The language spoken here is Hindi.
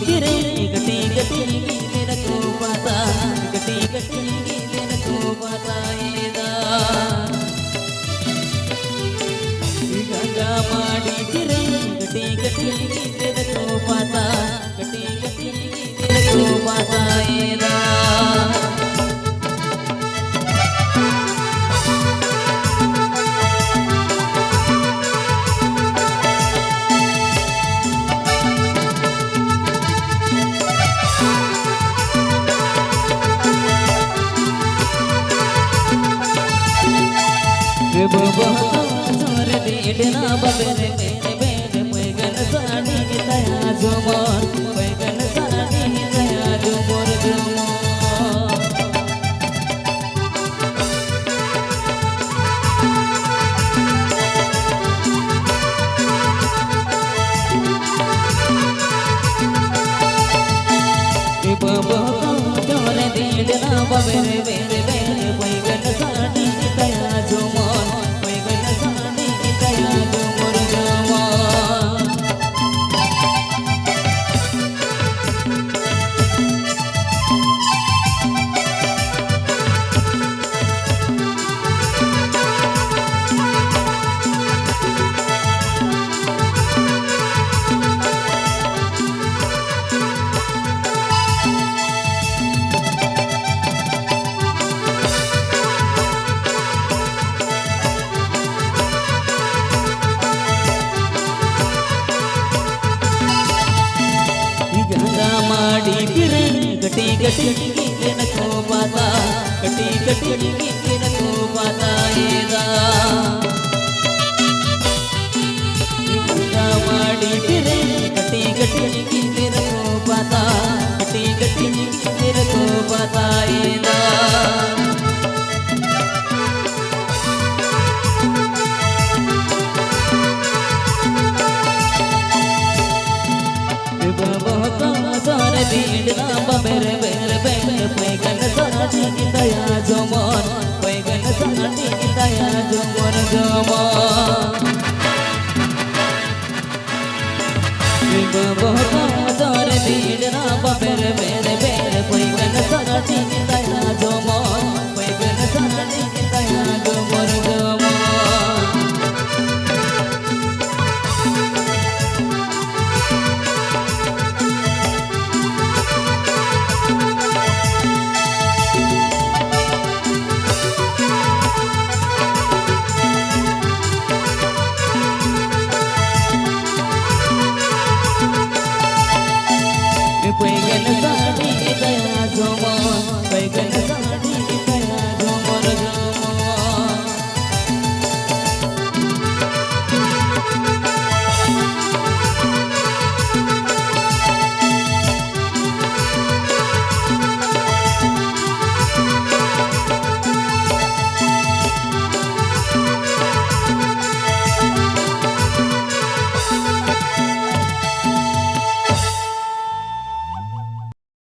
फिरे गटी गटी मेरे को पता गटी गटी मेरे को बताएगा गंगा माड़ी फिरे गटी गटी मेरे को पता गटी गटी मेरे को बताएगा बाबा जोर दीडना बबेरे मेरे मेरे पैगन सानी दया जुमोर पैगन सानी दया जुमोर बाबा जोर दीडना बबेरे मेरे मेरे पैगन सानी दया जुमोर गटी गटी गिन को पता गटी गटी गिन को बताएगा गंगा माड़ी फिरे गटी गटी गिन को पता गटी गटी गिन को बताएगा दीडना बबेरे बेरे बेरे पैगन सानी दया जुमोर पैगन सानी दया जुमोर बाबा जोर दीडना बबेरे बेरे बेरे पैगन सानी दया जुमोर पैगन सानी दया जुमोर